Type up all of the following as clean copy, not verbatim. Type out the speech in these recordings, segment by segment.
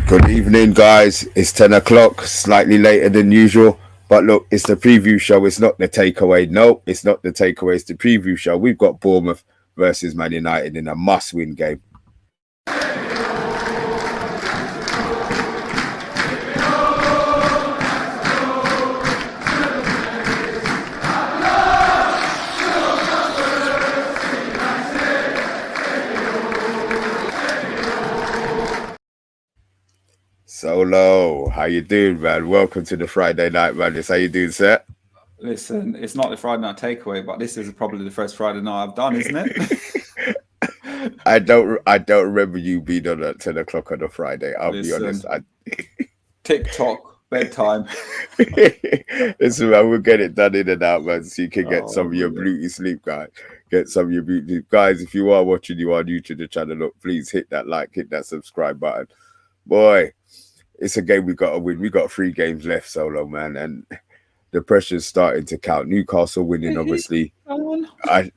Good evening, guys. It's 10 o'clock, slightly later than usual. But look, it's the preview show. It's not the takeaway. No, it's not the takeaway. It's the preview show. We've got Bournemouth versus Man United in a must win game. Solo, how you doing, man? Welcome to the Friday Night Madness. How you doing, sir? Listen, it's not the Friday night takeaway, but this is probably the first Friday night I've done, isn't it? I don't remember you being on at 10 o'clock on a Friday. I'll be honest. TikTok, bedtime. Listen, man, we'll get it done in and out, man, so you can get some of your Brilliant. beauty sleep, guys. Get some of your beauty sleep. Guys, if you are watching, you are new to the channel, look, please hit that like, hit that subscribe button. Boy, it's a game we got to win. We got 3 games left, Solo, man, and the pressure's starting to count. Newcastle winning, obviously. I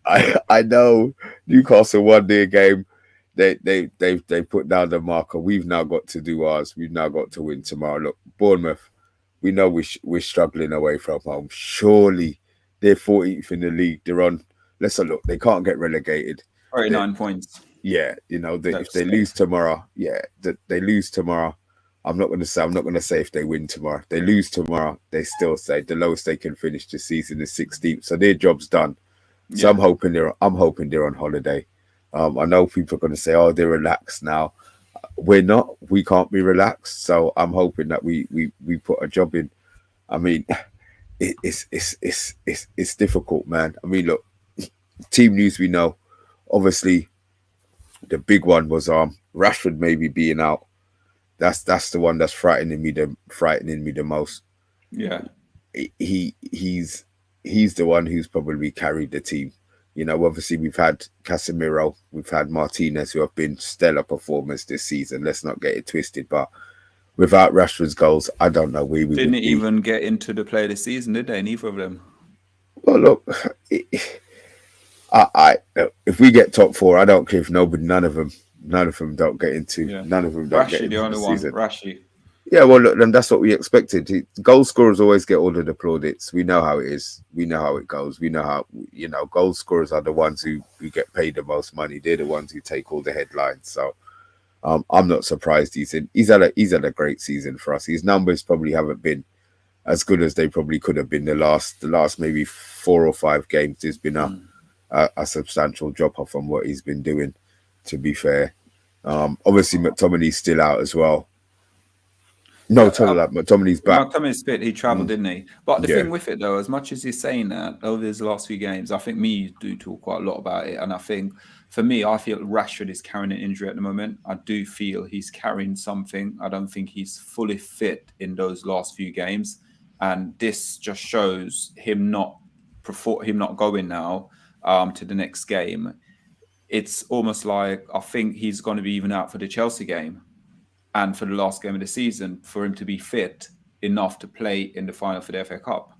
know Newcastle won their game. They put down the marker. We've now got to do ours. We've now got to win tomorrow. Look, Bournemouth, we know we're struggling away from home. Surely they're 14th in the league. They're on. Let's look. They can't get relegated. 39 points. Yeah, if they lose tomorrow, they lose tomorrow. I'm not going to say if they win tomorrow. If they lose tomorrow, they still say the lowest they can finish the season is 16th. So their job's done. So Yeah. I'm hoping they're on holiday. I know people are going to say, "Oh, they're relaxed now." We're not. We can't be relaxed. So I'm hoping that we put a job in. I mean, it's difficult, man. I mean, look, team news we know. Obviously, the big one was Rashford maybe being out. That's the one that's frightening me the most. Yeah. He's the one who's probably carried the team. Obviously we've had Casemiro, we've had Martinez, who have been stellar performers this season. Let's not get it twisted, but without Rashford's goals, I don't know where we Didn't would be. even get into the play this season, did they? Neither of them. Well, look, I if we get top 4, I don't care if none of them don't get into. Yeah. None of them don't get Rashi, the into the only one. season. Rashi. Yeah, well, look, then that's what we expected. Goal scorers always get all of the plaudits. We know how it is. We know how it goes. We know how, goal scorers are the ones who get paid the most money. They're the ones who take all the headlines. So I'm not surprised he's had a great season for us. His numbers probably haven't been as good as they probably could have been the last maybe 4 or 5 games. There's been a substantial drop off from what he's been doing, to be fair. Obviously McTominay's still out as well. No, McTominay's back. McTominay's fit, he travelled, didn't he? But the Yeah. thing with it, though, as much as he's saying that over these last few games, I think me do talk quite a lot about it. And I think, for me, I feel Rashford is carrying an injury at the moment. I do feel he's carrying something. I don't think he's fully fit in those last few games. And this just shows him not going now to the next game. It's almost like I think he's going to be even out for the Chelsea game and for the last game of the season for him to be fit enough to play in the final for the FA Cup.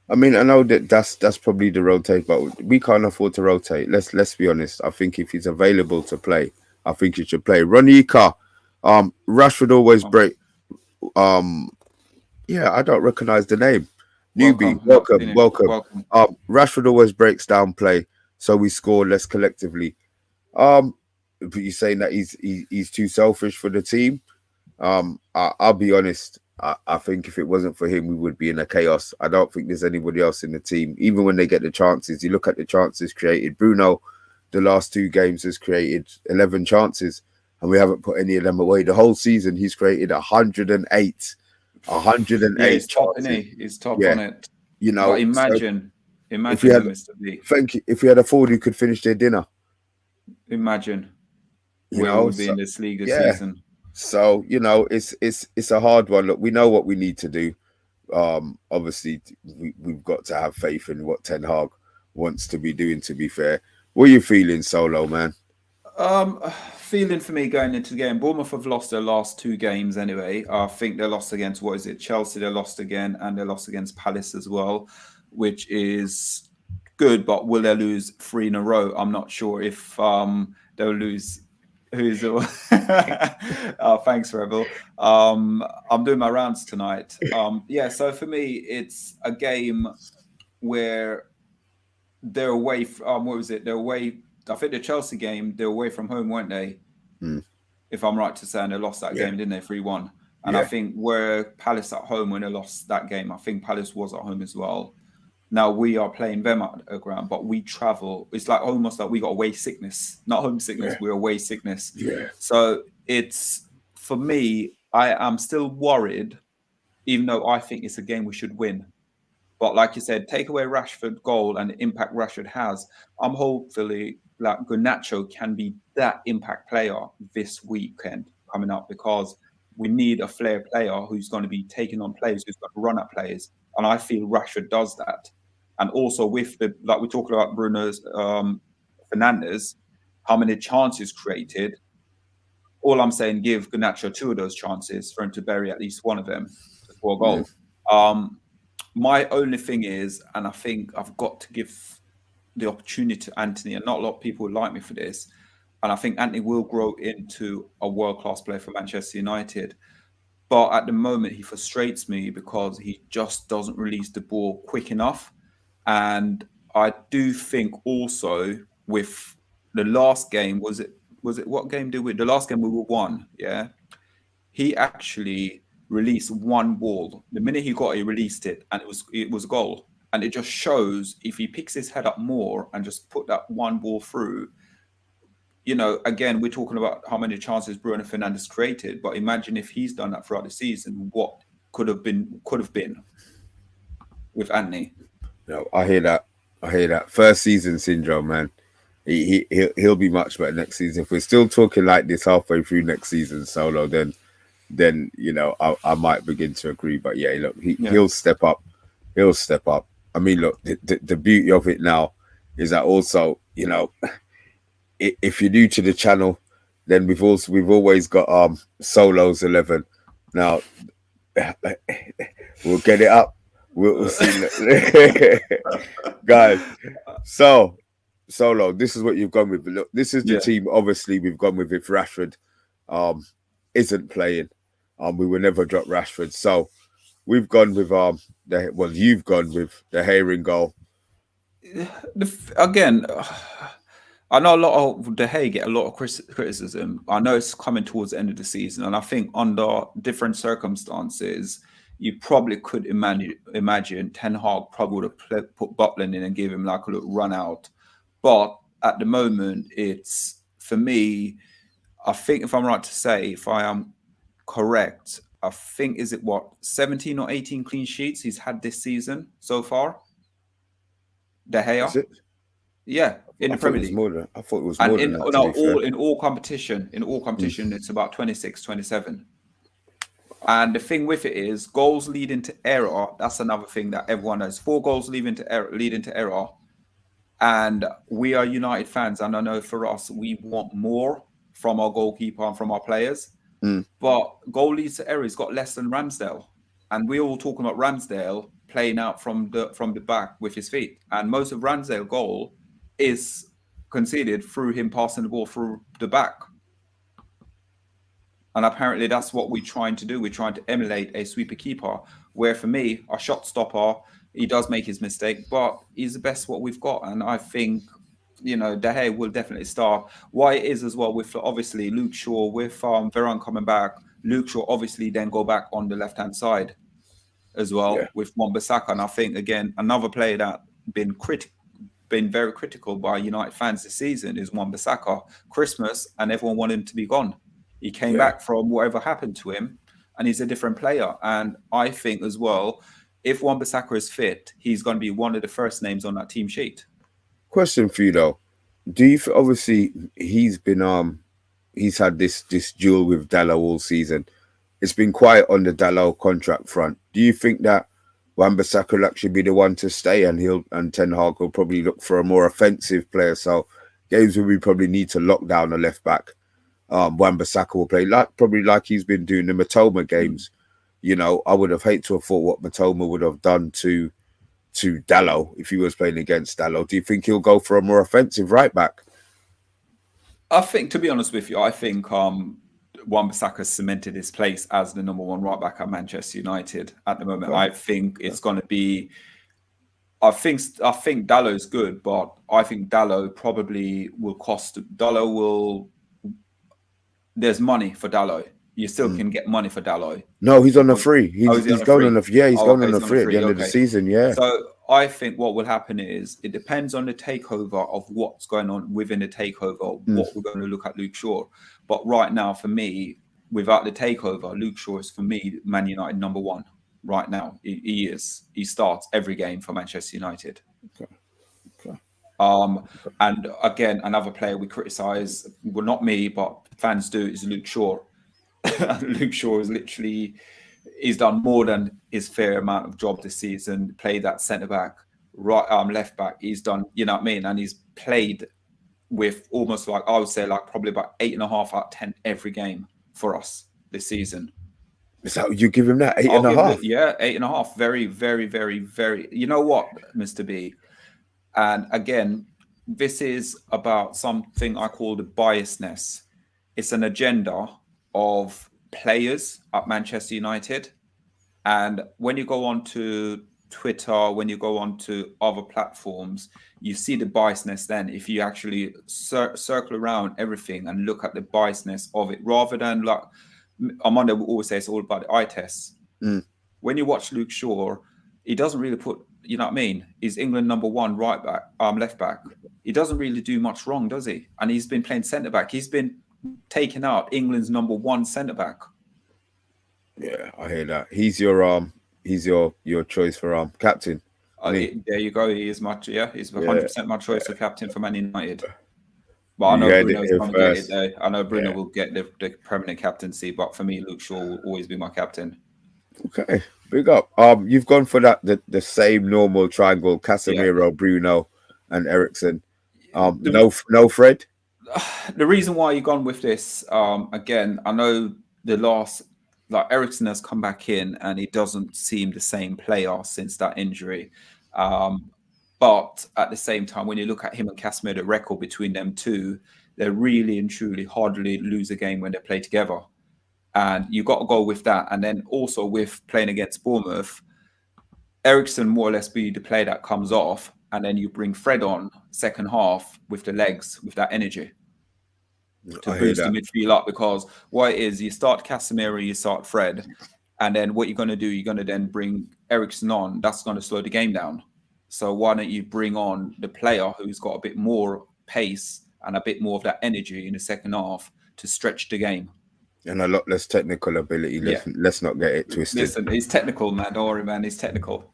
I mean, I know that's probably the rotate, but we can't afford to rotate. Let's be honest. I think if he's available to play, I think he should play. Ronika, Rashford always break. Yeah, I don't recognize the name. Newbie, welcome. Rashford always breaks down play, so we score less collectively. But you're saying that he's too selfish for the team. I'll be honest. I think if it wasn't for him, we would be in a chaos. I don't think there's anybody else in the team. Even when they get the chances, you look at the chances created. Bruno, the last 2 games, has created 11 chances, and we haven't put any of them away. The whole season, he's created 108. 108. Yeah, he's top, isn't he? He's top on it. But imagine if we had, Mr. B. Thank you. If we had a forward who could finish their dinner, imagine where we would be in this league this season. So it's a hard one. Look, we know what we need to do. Obviously, we've got to have faith in what Ten Hag wants to be doing. To be fair, what are you feeling, Solo, man? Feeling for me going into the game, Bournemouth have lost their last 2 games anyway. I think they lost against, Chelsea, they lost again, and they lost against Palace as well, which is good, but will they lose 3 in a row? I'm not sure if they'll lose Who's it? Oh, thanks, Rebel. I'm doing my rounds tonight. Yeah, so for me, it's a game where they're away. What was it? They're away. I think the Chelsea game, they're away from home, weren't they? Mm. If I'm right to say, and they lost that Yeah. game, didn't they? 3-1. And I Yeah. think where Palace at home when they lost that game, I think Palace was at home as well. Now we are playing them at the ground, but we travel. It's like almost like we got away sickness, not home sickness. Yeah. We're away sickness. Yeah. So it's for me. I am still worried, even though I think it's a game we should win. But like you said, take away Rashford goal and the impact Rashford has. I'm hopefully like Garnacho can be that impact player this weekend coming up because we need a flair player who's going to be taking on players, who's going to run at players. And I feel Rashford does that. And also with the, like we're talking about Bruno's Fernandes, how many chances created. All I'm saying, give Garnacho 2 of those chances for him to bury at least one of them to score a goal. My only thing is, and I think I've got to give the opportunity to Anthony, and not a lot of people would like me for this, and I think Anthony will grow into a world-class player for Manchester United. But at the moment, he frustrates me because he just doesn't release the ball quick enough. And I do think also with the last game, was it what game did we? The last game we were won, yeah. He actually released one ball. The minute he got it, he released it, and it was a goal. And it just shows if he picks his head up more and just put that one ball through. You know, again, we're talking about how many chances Bruno Fernandes created, but imagine if he's done that throughout the season, what could have been with Anthony. No, I hear that. I hear that. First season syndrome, man. He'll be much better next season. If we're still talking like this halfway through next season, Solo, then you know I might begin to agree. But yeah, look, he'll step up. He'll step up. I mean, look, the beauty of it now is that also, you know, if you're new to the channel, then we've always got Solo's 11. Now we'll get it up. We'll see, guys. So Solo, this is what you've gone with. But look, this is the team. Obviously, we've gone with if Rashford isn't playing. We will never drop Rashford. So we've gone with you've gone with the Hayring goal. Again, I know a lot of De Gea get a lot of criticism. I know it's coming towards the end of the season, and I think under different circumstances, you probably could imagine Ten Hag probably would have put Butland in and give him like a little run out. But at the moment, it's, for me, I think if I'm right to say, if I am correct, I think, is it 17 or 18 clean sheets he's had this season so far? De Gea? Is it? Yeah, in the Premier League. I thought it was more than that. In all competition, it's about 26, 27. And the thing with it is goals leading to error. That's another thing that everyone knows. 4 goals leading to error. And we are United fans. And I know for us, we want more from our goalkeeper and from our players. But goal leads to error. He's got less than Ramsdale. And we're all talking about Ramsdale playing out from the back with his feet. And most of Ramsdale's goal is conceded through him passing the ball through the back. And apparently that's what we're trying to do. We're trying to emulate a sweeper keeper, where for me, a shot stopper, he does make his mistake, but he's the best what we've got. And I think, you know, De Gea will definitely start. Why it is as well with obviously Luke Shaw, with Varane coming back, Luke Shaw obviously then go back on the left-hand side as well with Wan-Bissaka. And I think, again, another player that been very critical by United fans this season is Wan-Bissaka. Christmas, and everyone wanted him to be gone. He came back from whatever happened to him, and he's a different player. And I think as well, if Wan-Bissaka is fit, he's going to be one of the first names on that team sheet. Question for you though: do you obviously he's had this duel with Dalot all season? It's been quiet on the Dalot contract front. Do you think that Wan-Bissaka will actually be the one to stay, and Ten Hag will probably look for a more offensive player? So games where we probably need to lock down a left back, Wan-Bissaka will play probably like he's been doing the Matoma games. You know, I would have hated to have thought what Matoma would have done to Dalot if he was playing against Dalot. Do you think he'll go for a more offensive right back? I think, to be honest with you, I think Wan-Bissaka cemented his place as the number one right back at Manchester United at the moment. Okay. I think it's going to be. I think Dallow's good, but I think Dallow probably will cost. Dallow will. There's money for Dallow. You still can get money for Dallow. No, he's on a free. He's going on a he's going on a free at the end of the season. Yeah. So I think what will happen is it depends on the takeover of what's going on within the takeover. What we're going to look at Luke Shaw, but right now for me, without the takeover, Luke Shaw is for me Man United number one right now. He is. He starts every game for Manchester United. Okay. And again, another player we criticise, well, not me, but fans do, is Luke Shaw. Luke Shaw is literally, he's done more than his fair amount of job this season. Played that centre back, right left back. He's done, you know what I mean, and he's played with almost like, I would say, like probably about 8.5 out of 10 every game for us this season. So you give him that 8.5? Yeah, 8.5. Very, very, very, very. You know what, Mr. B? And again, this is about something I call the biasness. It's an agenda of players at Manchester United. And when you go on to Twitter, when you go on to other platforms, you see the biasness then. If you actually circle around everything and look at the biasness of it, rather than like, Armando will always say it's all about the eye tests. When you watch Luke Shaw, he doesn't really put, you know what I mean? He's England number one right back, left back. He doesn't really do much wrong, does he? And he's been playing centre back. He's been taking out England's number one centre back. Yeah, I hear that. He's your choice for captain. There you go. He is much. Yeah, he's 100% my choice for captain for Man United. But I know Bruno's going to get it there. I know Bruno will get the permanent captaincy, but for me, Luke Shaw will always be my captain. Okay, big up. You've gone for that the same normal triangle: Casemiro, Bruno, and Eriksen. No Fred. The reason why you've gone with this, again, I know Eriksen has come back in and he doesn't seem the same player since that injury. But at the same time, when you look at him and Casemiro, the record between them two, they really and truly hardly lose a game when they play together. And you got to go with that. And then also with playing against Bournemouth, Eriksen more or less be the player that comes off. And then you bring Fred on second half with the legs, with that energy to boost the midfield up. Because what it is, you start Casemiro, you start Fred. And then what you're going to do, you're going to then bring Eriksen on. That's going to slow the game down. So why don't you bring on the player who's got a bit more pace and a bit more of that energy in the second half to stretch the game? And a lot less technical ability. Let's not get it twisted. Listen, he's technical, man. Don't worry, man. He's technical.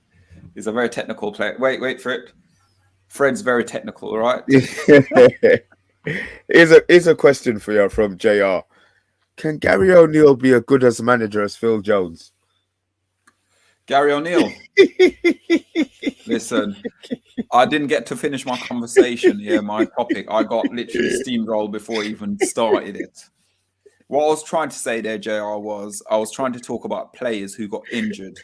He's a very technical player. Wait for it. Fred's very technical, all right? Here's a question for you from JR. Can Gary O'Neill be as good as a manager as Phil Jones? Gary O'Neill. Listen, I didn't get to finish my conversation here, my topic. I got literally steamrolled before I even started it. What I was trying to say there, JR, was I was trying to talk about players who got injured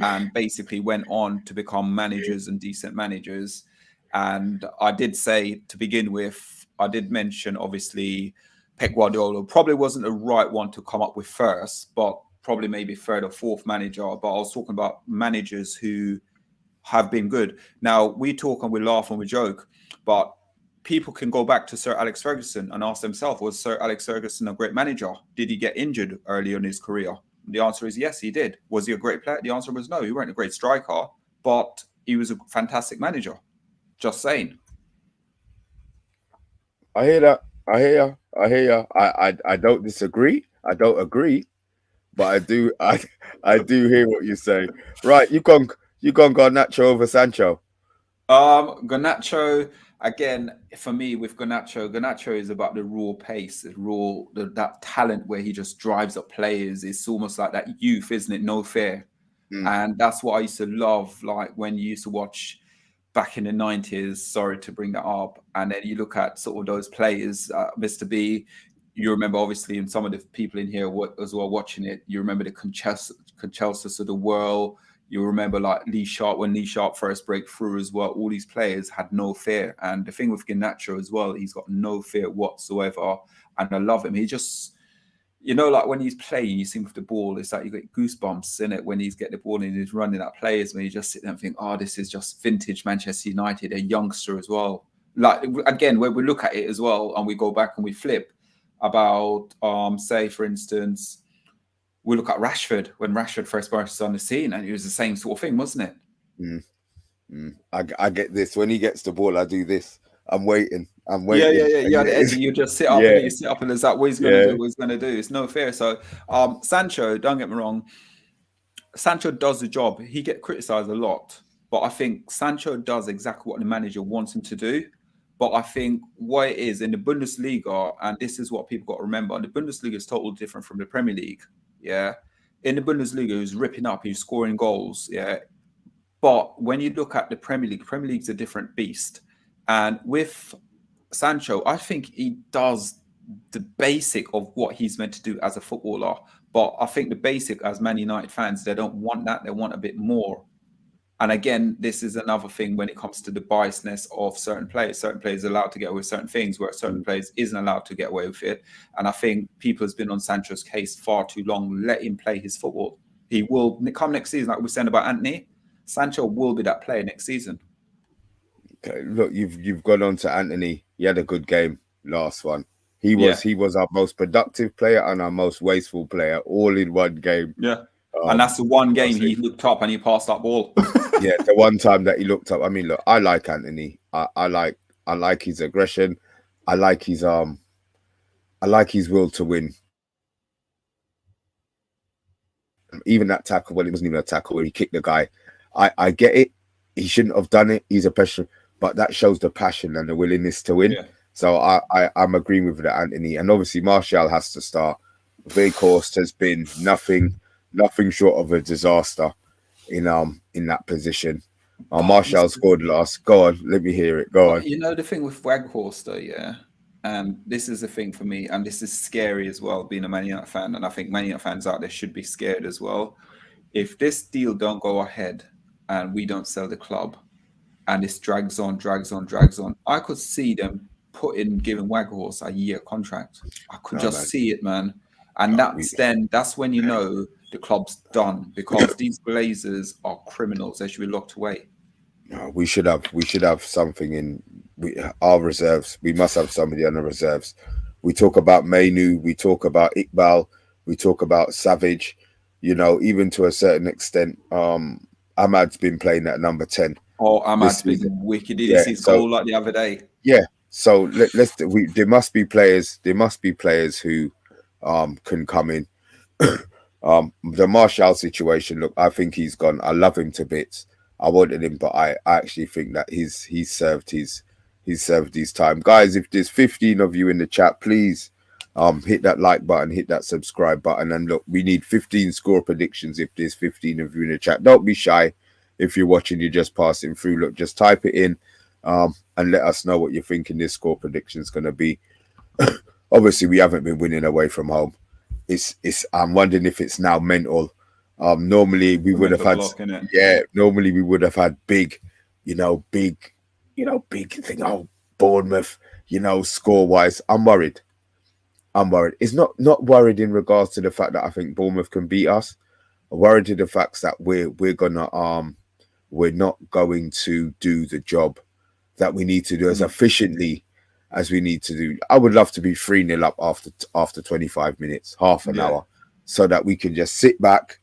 and basically went on to become managers and decent managers. And I did say to begin with, I did mention, obviously, Pep Guardiola probably wasn't the right one to come up with first, but probably maybe third or fourth manager. But I was talking about managers who have been good. Now, we talk and we laugh and we joke, but people can go back to Sir Alex Ferguson and ask themselves, was Sir Alex Ferguson a great manager? Did he get injured early in his career? The answer is yes, he did. Was he a great player? The answer was no. He weren't a great striker, but he was a fantastic manager. Just saying. I hear that. I hear you. I don't disagree. I don't agree, but I do hear what you say. Right, you gone Garnacho over Sancho. Garnacho, again, for me with Garnacho is about the raw pace, that talent where he just drives up players. It's almost like that youth, isn't it? No fear. And that's what I used to love, like when you used to watch back in the 90s, sorry to bring that up, and then you look at sort of those players, Mr. B, you remember obviously, and some of the people in here as well watching it, you remember the Conchelsas of the world, You remember like Lee Sharp, when Lee Sharp first break through as well, all these players had no fear. And the thing with Garnacho as well, he's got no fear whatsoever. And I love him. He just, like when he's playing, you see him with the ball, it's like you get goosebumps in it when he's getting the ball and he's running at players, when you just sit there and think, oh, this is just vintage Manchester United, a youngster as well. Like, again, when we look at it as well and we go back and we flip about, say, for instance, we look at Rashford, when Rashford first burst on the scene, and it was the same sort of thing, wasn't it? I get this. When he gets the ball, I do this. I'm waiting. Yeah. The edge, you just sit up and you sit up and it's like, what he's going to do, what he's going to do. It's no fair. So Sancho, don't get me wrong, Sancho does the job. He gets criticised a lot, but I think Sancho does exactly what the manager wants him to do. But I think what it is in the Bundesliga, and this is what people got to remember, the Bundesliga is totally different from the Premier League. Yeah. In the Bundesliga, he's ripping up, he's scoring goals. Yeah. But when you look at the Premier League's a different beast. And with Sancho, I think he does the basic of what he's meant to do as a footballer. But I think the basic, as Man United fans, they don't want that. They want a bit more. And again, this is another thing when it comes to the biasness of certain players. Certain players are allowed to get away with certain things, where certain players isn't allowed to get away with it. And I think people has been on Sancho's case far too long. Let him play his football. He will come next season, like we said about Anthony. Sancho will be that player next season. Okay, look, you've gone on to Anthony. He had a good game last one. He was our most productive player and our most wasteful player all in one game. Yeah. And that's the one game he looked up and he passed that ball. Yeah, the one time that he looked up. I mean, look, I like Anthony. I like his aggression. I like his will to win. Even that tackle, well, it wasn't even a tackle where he kicked the guy. I get it. He shouldn't have done it. He's a passion, but that shows the passion and the willingness to win. Yeah. So I'm agreeing with that, Anthony. And obviously Martial has to start. Weghorst has been nothing short of a disaster in that position. Martial scored last. Go on, let me hear it. Go on. You know the thing with Weghorst, though, yeah. And this is the thing for me, and this is scary as well, being a Man United fan, and I think Man United fans out there should be scared as well. If this deal don't go ahead and we don't sell the club, and this drags on, I could see them giving Weghorst a year contract. I could see it, man. And that's when you know the club's done, because these Glazers are criminals. They should be locked away. No, we should have something in our reserves. We must have somebody on the reserves. We talk about Mainu, we talk about Iqbal, we talk about Savage. Even to a certain extent, Ahmad's been playing at number 10. Oh, Ahmad's been wicked. Did you see his goal like the other day? Yeah. So there must be players. There must be players who can come in. The Martial situation. Look, I think he's gone. I love him to bits. I wanted him, but I actually think that he's served his time. Guys, if there's 15 of you in the chat, please hit that like button, hit that subscribe button, and look, we need 15 score predictions if there's 15 of you in the chat. Don't be shy. If you're watching, you're just passing through. Look, just type it in and let us know what you're thinking this score prediction is going to be. Obviously, we haven't been winning away from home. I'm wondering if it's now mental. Normally we would have had, normally we would have had big thing. Oh, Bournemouth, score wise. I'm worried. It's not worried in regards to the fact that I think Bournemouth can beat us. I'm worried to the fact that we're not going to do the job that we need to do as efficiently as we need to do. I would love to be 3-0 up after 25 minutes, half an hour, so that we can just sit back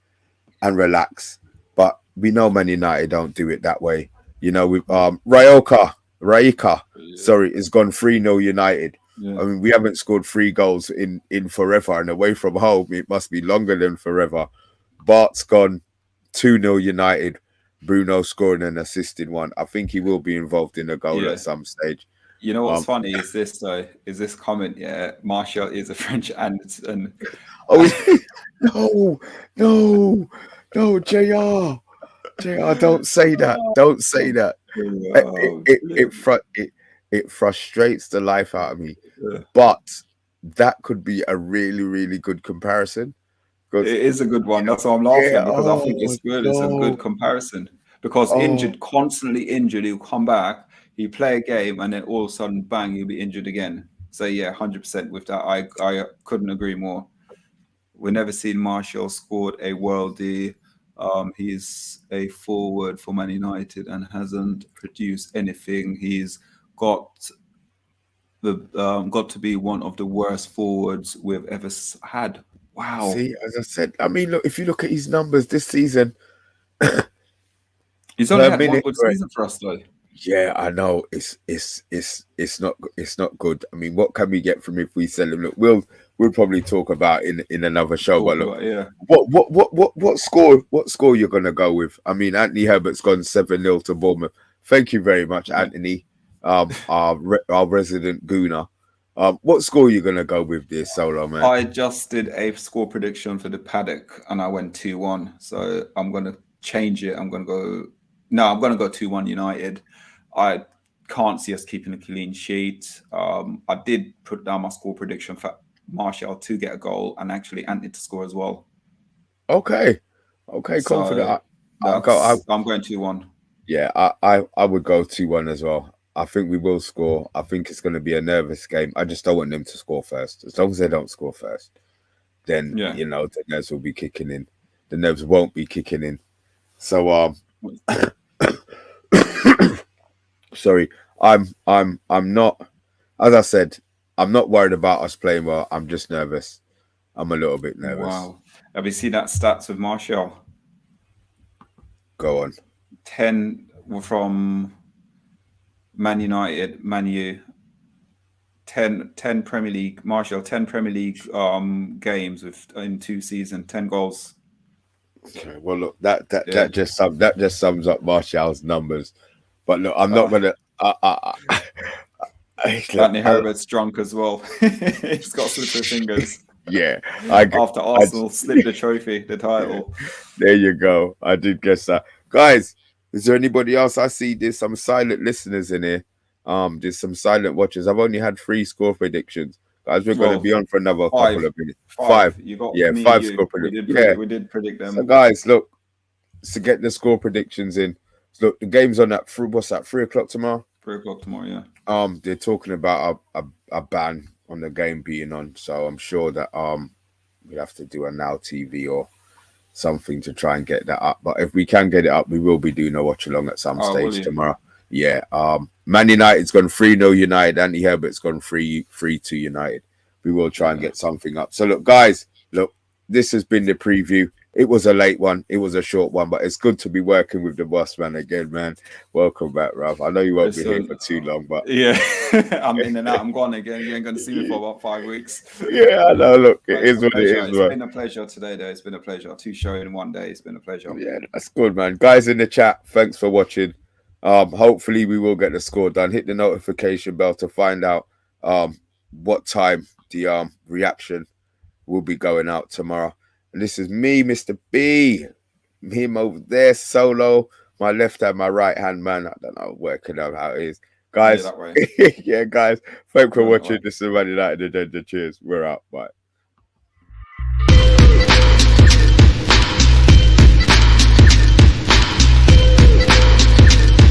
and relax. But we know Man United don't do it that way. With Raika, it's gone 3-0 United. Yeah. I mean, we haven't scored 3 goals in forever, and away from home it must be longer than forever. Bart's gone 2-0 United. Bruno scoring and assisting one. I think he will be involved in a goal at some stage. You know what's funny is this though? Is this comment? Yeah, Martial is a French and no, JR, don't say that. Don't say that. It frustrates the life out of me. Yeah. But that could be a really, really good comparison, Because It is a good one. That's why I'm yeah, laughing, because I think oh it's good. It's a good no, comparison. Because oh injured, constantly injured, he'll come back, he play a game, and then all of a sudden, bang, he'll be injured again. So yeah, 100% with that. I couldn't agree more. We've never seen Martial scored a worldie. He's a forward for Man United and hasn't produced anything. He's got got to be one of the worst forwards we've ever had. Wow. see, as I said, I mean, look, if you look at his numbers this season He's only per had one minute, good right? season for us, though. Yeah, I know it's not good. I mean, what can we get from if we sell him? Look, we'll probably talk about in another show. But Talk look, about, yeah. what score you're gonna go with? I mean, Anthony Herbert's gone 7-0 to Bournemouth. Thank you very much, Yeah. Anthony, our resident gooner. What score are you gonna go with this solo man? I just did a score prediction for the paddock and I went 2-1. So I'm going to change it. I'm going to go 2-1 United. I can't see us keeping a clean sheet. I did put down my score prediction for Martial to get a goal and actually Anthony to score as well. Okay, So confident. I'm going 2-1. Yeah, I would go 2-1 as well. I think we will score. I think it's going to be a nervous game. I just don't want them to score first. As long as they don't score first, then Yeah. you know the nerves will be kicking in. The nerves won't be kicking in. So sorry. I'm not. As I said, I'm not worried about us playing well. I'm just nervous. I'm a little bit nervous. Wow. Have you seen that stats with Martial? Go on. 10 from Man United, Man U, 10 Premier League, Martial, 10 Premier League games in 2 seasons, 10 goals. Okay, well, look, that just sums up Martial's numbers. But look, I'm not gonna. Anthony Herbert's drunk as well. He's got slippery fingers. Yeah, After Arsenal slipped the trophy, the title. There you go. I did guess that, guys. Is there anybody else? I see there's some silent listeners in here. There's some silent watchers. I've only had 3 score predictions, guys. We're going to be on for another couple of minutes. 5. You got yeah, me 5 and you. score predictions. We did predict them. So, guys, look, to get the score predictions in. Look, the game's on at what's that? 3 o'clock tomorrow. 3 o'clock tomorrow. Yeah. They're talking about a ban on the game being on, so I'm sure that we have to do a Now TV or something to try and get that up. But if we can get it up, we will be doing a watch along at some stage tomorrow. Yeah. Man United's gone 3-0 United. Andy Herbert's gone 3-2 United. We will try and get something up. So look, guys, look, this has been the preview. It was a late one. It was a short one, but it's good to be working with the boss man again, man. Welcome back, Ralph. I know you won't be here for too long, but yeah, I'm in and out. I'm gone again. You ain't going to see me for about 5 weeks. Yeah, I know. Look, it is what it is. It's been a pleasure today, though. It's been a pleasure. 2 shows in 1 day. It's been a pleasure. Yeah, that's good, man. Guys in the chat, thanks for watching. Hopefully we will get the score done. Hit the notification bell to find out what time the reaction will be going out tomorrow. And this is me, Mr. B. Him over there, solo. My left hand, my right hand, man. I don't know, working out how it is. Guys, that way. yeah, guys, thanks for watching. This is Man United Agenda. Cheers. We're out. Bye.